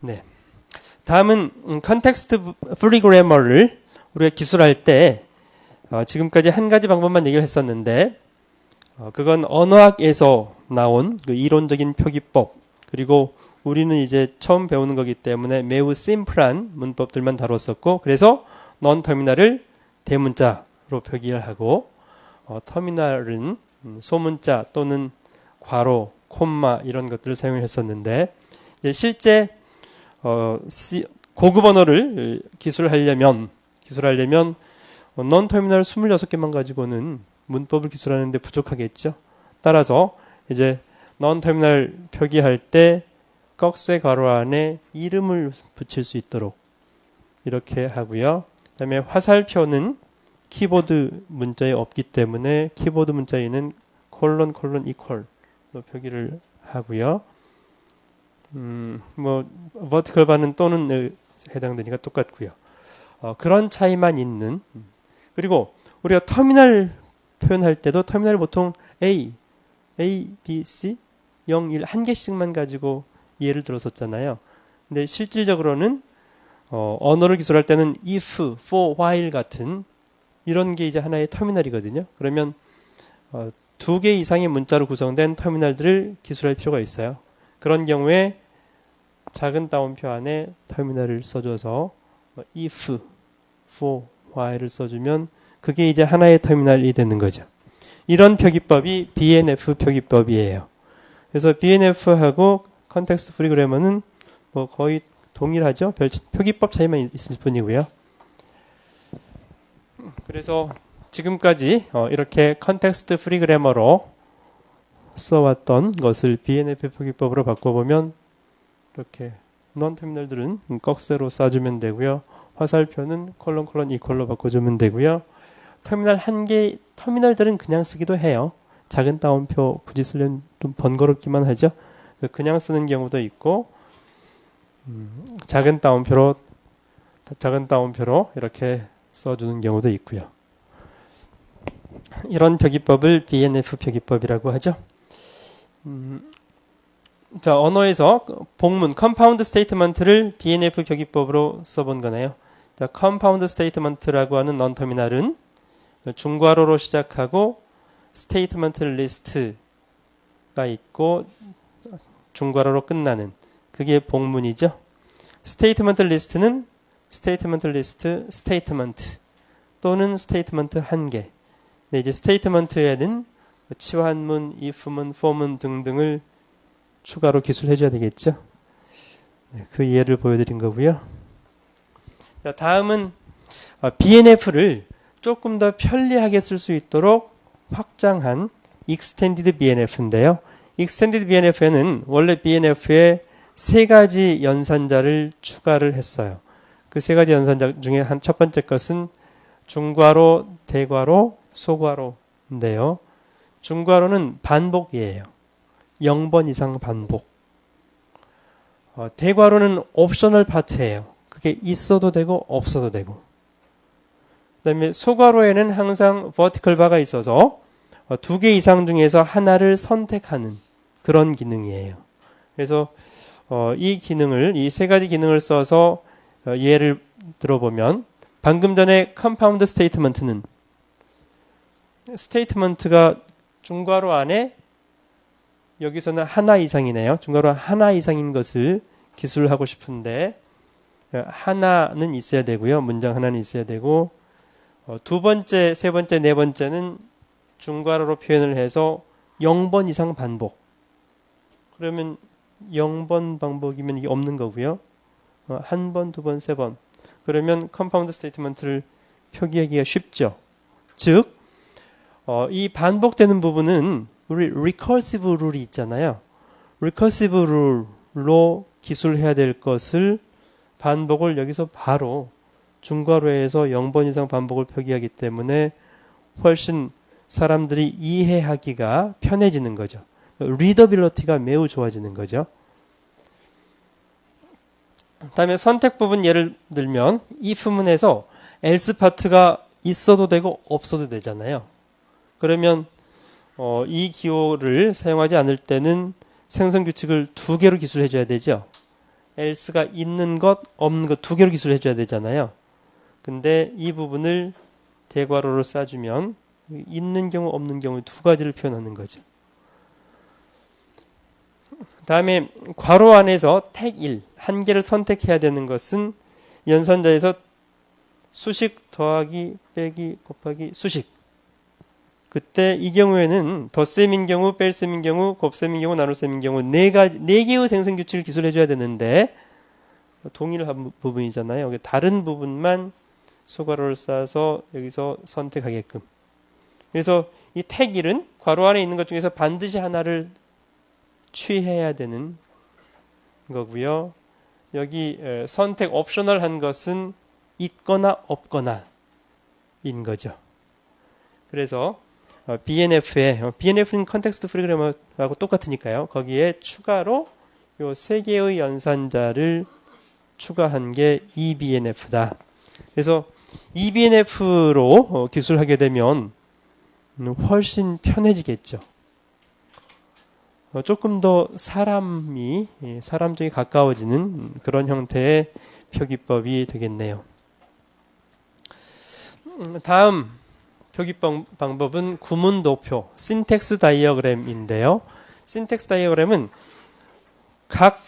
네. 다음은 컨텍스트 프리 그래머를 우리가 기술할 때 지금까지 한 가지 방법만 얘기를 했었는데 그건 언어학에서 나온 그 이론적인 표기법, 그리고 우리는 이제 처음 배우는 거기 때문에 매우 심플한 문법들만 다뤘었고, 그래서 넌 터미널을 대문자로 표기를 하고 터미널은 소문자 또는 괄호, 콤마 이런 것들을 사용했었는데, 이제 실제 고급 언어를 기술하려면 넌 터미널 26개만 가지고는 문법을 기술하는데 부족하겠죠. 따라서 이제 넌 터미널 표기할 때 꺽쇠 괄호 안에 이름을 붙일 수 있도록 이렇게 하고요. 그다음에 화살표는 키보드 문자에 없기 때문에 키보드 문자에는 콜론 이퀄로 표기를 하고요. 버티컬 바는 또는 해당되니까 똑같고요. 그런 차이만 있는. 그리고 우리가 터미널 표현할 때도 터미널 보통 A, B, C, 0, 1 한 개씩만 가지고 예를 들었었잖아요. 근데 실질적으로는 언어를 기술할 때는 if, for, while 같은 이런 게 이제 하나의 터미널이거든요. 그러면 두 개 이상의 문자로 구성된 터미널들을 기술할 필요가 있어요. 그런 경우에 작은 따옴표 안에 터미널을 써줘서 if, for, while을 써주면 그게 이제 하나의 터미널이 되는 거죠. 이런 표기법이 BNF 표기법이에요. 그래서 BNF하고 컨텍스트 프리 그래머는 뭐 거의 동일하죠. 표기법 차이만 있을 뿐이고요. 그래서 지금까지 이렇게 컨텍스트 프리 그래머로 써왔던 것을 BNF 표기법으로 바꿔보면 이렇게 넌 터미널들은 꺽쇠로 쏴주면 되고요. 화살표는 콜론 이퀄로 바꿔주면 되고요. 터미널들은 그냥 쓰기도 해요. 작은 따옴표 굳이 쓰려면 좀 번거롭기만 하죠. 그냥 쓰는 경우도 있고, 작은 따옴표로 이렇게 써주는 경우도 있고요. 이런 표기법을 BNF 표기법이라고 하죠. 자, 언어에서 복문, 컴파운드 스테이트먼트를 BNF 표기법으로 써본 거네요. 자, 컴파운드 스테이트먼트라고 하는 넌 터미널은 중괄호로 시작하고 스테이트먼트 리스트가 있고 중괄호로 끝나는 그게 복문이죠. 스테이트먼트 리스트는 스테이트먼트 리스트 스테이트먼트 또는 스테이트먼트 한 개. 네, 이제 스테이트먼트에는 치환문, if문, for문 등등을 추가로 기술해 줘야 되겠죠. 네, 그 예를 보여드린 거고요. 자, 다음은 BNF를 조금 더 편리하게 쓸 수 있도록 확장한 Extended BNF인데요. Extended BNF에는 원래 BNF에 세 가지 연산자를 추가를 했어요. 그 세 가지 연산자 중에 첫 번째 것은 중괄호, 대괄호, 소괄호인데요. 중괄호는 반복이에요. 0번 이상 반복. 대괄호는 옵셔널 파트예요. 그게 있어도 되고 없어도 되고. 그다음에 소괄호에는 항상 버티컬 바가 있어서 두 개 이상 중에서 하나를 선택하는 그런 기능이에요. 그래서 이 세 가지 기능을 써서 예를 들어보면 방금 전에 컴파운드 스테이트먼트는 스테이트먼트가 중괄호 안에 여기서는 하나 이상이네요. 중괄호 하나 이상인 것을 기술하고 싶은데 하나는 있어야 되고요. 문장 하나는 있어야 되고 두 번째, 세 번째, 네 번째는 중괄호로 표현을 해서 0번 이상 반복. 그러면 0번 반복이면 이게 없는 거고요. 한 번, 두 번, 세 번. 그러면 컴파운드 스테이트먼트를 표기하기가 쉽죠. 즉, 이 반복되는 부분은 우리 recursive 룰이 있잖아요. recursive 룰로 기술해야 될 것을 반복을 여기서 바로 중괄호에서 0번 이상 반복을 표기하기 때문에 훨씬 사람들이 이해하기가 편해지는 거죠. 리더빌리티가 매우 좋아지는 거죠. 다음에 선택 부분 예를 들면 if문에서 else 파트가 있어도 되고 없어도 되잖아요. 그러면 이 기호를 사용하지 않을 때는 생성 규칙을 두 개로 기술해 줘야 되죠. else가 있는 것, 없는 것 두 개로 기술해 줘야 되잖아요. 근데 이 부분을 대괄호로 써주면 있는 경우, 없는 경우 두 가지를 표현하는 거죠. 다음에 괄호 안에서 택 1, 한 개를 선택해야 되는 것은 연산자에서 수식 더하기 빼기 곱하기 수식. 그때 이 경우에는 덧셈인 경우, 뺄셈인 경우, 곱셈인 경우, 나눗셈인 경우 네 개의 생성 규칙을 기술해 줘야 되는데 동일한 부분이잖아요. 다른 부분만 소괄호를 써서 여기서 선택하게끔. 그래서 이 택 1은 괄호 안에 있는 것 중에서 반드시 하나를 취해야 되는 거고요. 여기 선택 옵셔널 한 것은 있거나 없거나 인 거죠. 그래서 BNF는 컨텍스트 프리 그래머하고 똑같으니까요. 거기에 추가로 요 세 개의 연산자를 추가한 게 eBNF다. 그래서 eBNF로 기술하게 되면 훨씬 편해지겠죠. 조금 더 사람 쪽에 가까워지는 그런 형태의 표기법이 되겠네요. 다음 표기법 방법은 구문도표, 신텍스 다이어그램인데요. 신텍스 다이어그램은 각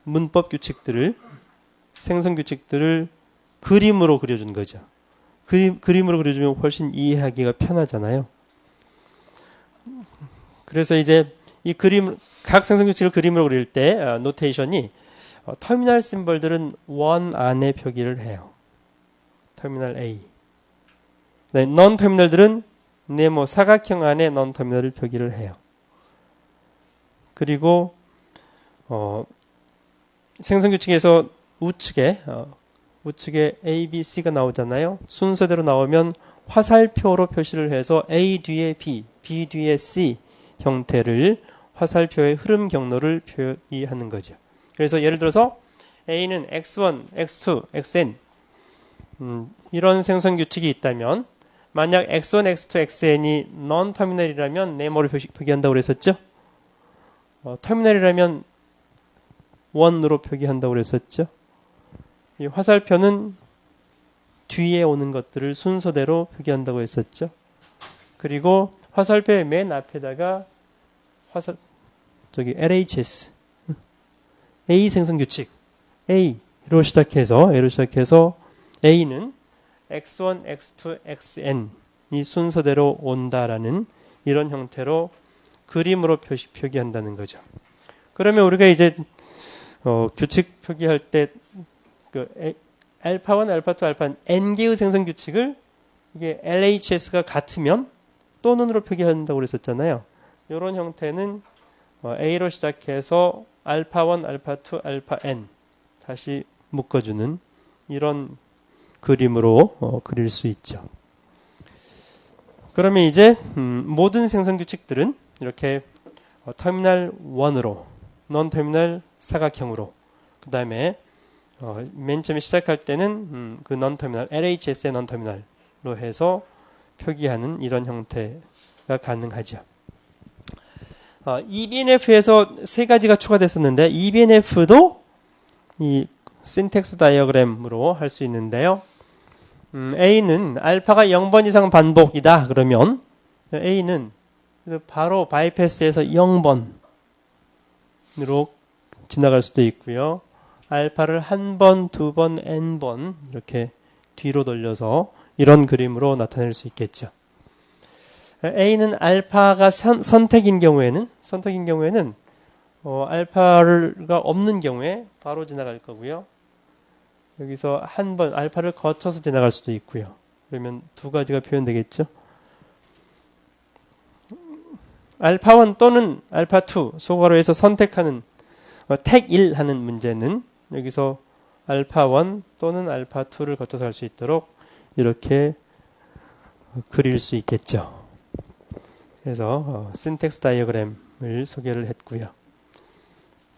문법 규칙들을, 생성 규칙들을 그림으로 그려준 거죠. 그림으로 그려주면 훨씬 이해하기가 편하잖아요. 그래서 이제 이 그림, 각 생성 규칙을 그림으로 그릴 때 노테이션이 터미널 심벌들은 원 안에 표기를 해요. 터미널 A. 네, 넌 터미널들은 네모 사각형 안에 넌 터미널을 표기를 해요. 그리고 생성 규칙에서 우측에 A, B, C가 나오잖아요. 순서대로 나오면 화살표로 표시를 해서 A 뒤에 B, B 뒤에 C 형태를 화살표의 흐름 경로를 표기하는 거죠. 그래서 예를 들어서 A는 X1, X2, XN 이런 생성 규칙이 있다면 만약 X1, X2, XN이 non 터미널이라면 네모를 표기한다고 그랬었죠. 터미널이라면 1으로 표기한다고 그랬었죠. 이 화살표는 뒤에 오는 것들을 순서대로 표기한다고 했었죠. 그리고 화살표의 맨 앞에다가 LHS A 생성 규칙 A로 시작해서 A는 X1, X2, XN이 순서대로 온다라는 이런 형태로 그림으로 표기한다는 거죠. 그러면 우리가 이제 규칙 표기할 때 알파 1, 알파 2, 알파 n 개의 생성 규칙을 이게 LHS가 같으면 또는으로 표기한다고 그랬었잖아요. 이런 형태는 A로 시작해서 알파 1, 알파 2, 알파 n 다시 묶어주는 이런 그림으로 그릴 수 있죠. 그러면 이제 모든 생성 규칙들은 이렇게 터미널 1으로 non 터미널 사각형으로 그 다음에 맨 처음에 시작할 때는 그 non 터미널 LHS의 non 터미널로 해서 표기하는 이런 형태가 가능하죠. eBNF에서 세 가지가 추가됐었는데 eBNF도 이 신텍스 다이어그램으로 할 수 있는데요. A는 알파가 0번 이상 반복이다 그러면 A는 바로 바이패스에서 0번으로 지나갈 수도 있고요. 알파를 한 번, 두 번, n번 이렇게 뒤로 돌려서 이런 그림으로 나타낼 수 있겠죠. A는 알파가 선택인 경우에는 알파가 없는 경우에 바로 지나갈 거고요. 여기서 한 번 알파를 거쳐서 지나갈 수도 있고요. 그러면 두 가지가 표현되겠죠. 알파 1 또는 알파 2 소괄호에서 선택하는 택 1 하는 문제는 여기서 알파 1 또는 알파 2를 거쳐서 할 수 있도록 이렇게 그릴 수 있겠죠. 그래서 신텍스 다이어그램을 소개를 했고요.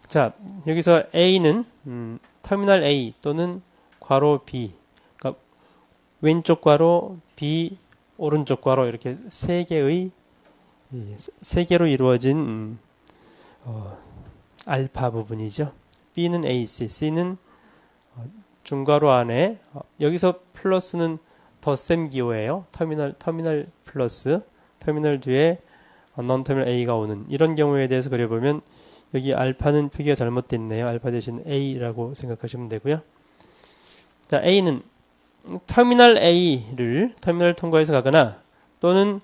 자, 여기서 A는 터미널 A 또는 괄호 B, 그러니까 왼쪽 괄호 B, 오른쪽 괄호 이렇게 세 개로 이루어진 알파 부분이죠. B는 AC, C는 중괄호 안에 여기서 플러스는 덧셈 기호예요. 터미널 플러스 터미널 뒤에 non 터미널 A가 오는 이런 경우에 대해서 그려보면 여기 알파는 표기가 잘못됐네요. 알파 대신 A라고 생각하시면 되고요. 자, A는 터미널 A를 터미널 통과해서 가거나 또는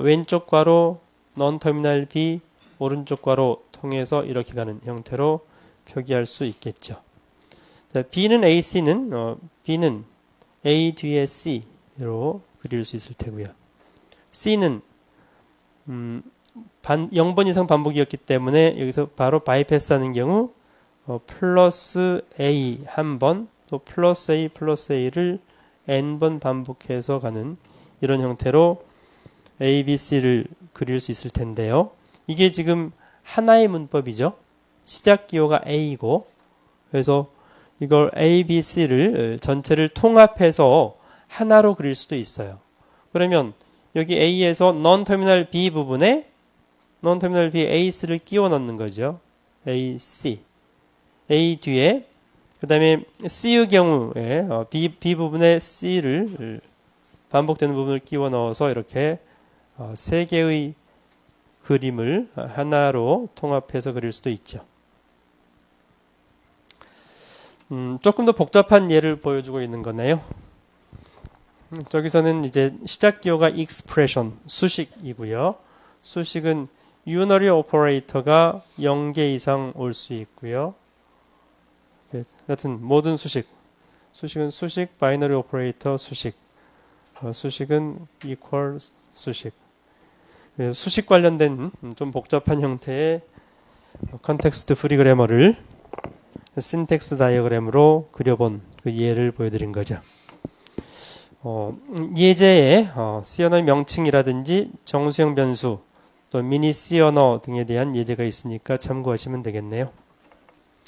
왼쪽 괄호 non 터미널 B 오른쪽 괄호 통해서 이렇게 가는 형태로 표기할 수 있겠죠. 자, B는 B는 A 뒤에 C로 그릴 수 있을 테고요. C는 0번 이상 반복이었기 때문에 여기서 바로 바이패스 하는 경우 플러스 A 한 번, 또 플러스 A를 n번 반복해서 가는 이런 형태로 A, B, C를 그릴 수 있을 텐데요. 이게 지금 하나의 문법이죠. 시작 기호가 A고 그래서 이걸 A, B, C를 전체를 통합해서 하나로 그릴 수도 있어요. 그러면 여기 A에서 non-terminal B 부분에 non-terminal B AC를 끼워 넣는 거죠. A, C. A 뒤에 그 다음에 C의 경우에 B 부분에 C를 반복되는 부분을 끼워 넣어서 이렇게 세 개의 그림을 하나로 통합해서 그릴 수도 있죠. 조금 더 복잡한 예를 보여주고 있는 거네요. 저기서는 이제 시작 기호가 expression, 수식이고요. 수식은 unary operator가 0개 이상 올 수 있고요. 같은 모든 수식은 수식, binary operator 수식, 수식은 equal 수식. 수식 관련된 좀 복잡한 형태의 컨텍스트 프리 그래머를 신텍스 다이어그램으로 그려본 그 예를 보여드린 거죠. 예제에 C 언어의 명칭이라든지 정수형 변수 또 미니 C 언어 등에 대한 예제가 있으니까 참고하시면 되겠네요.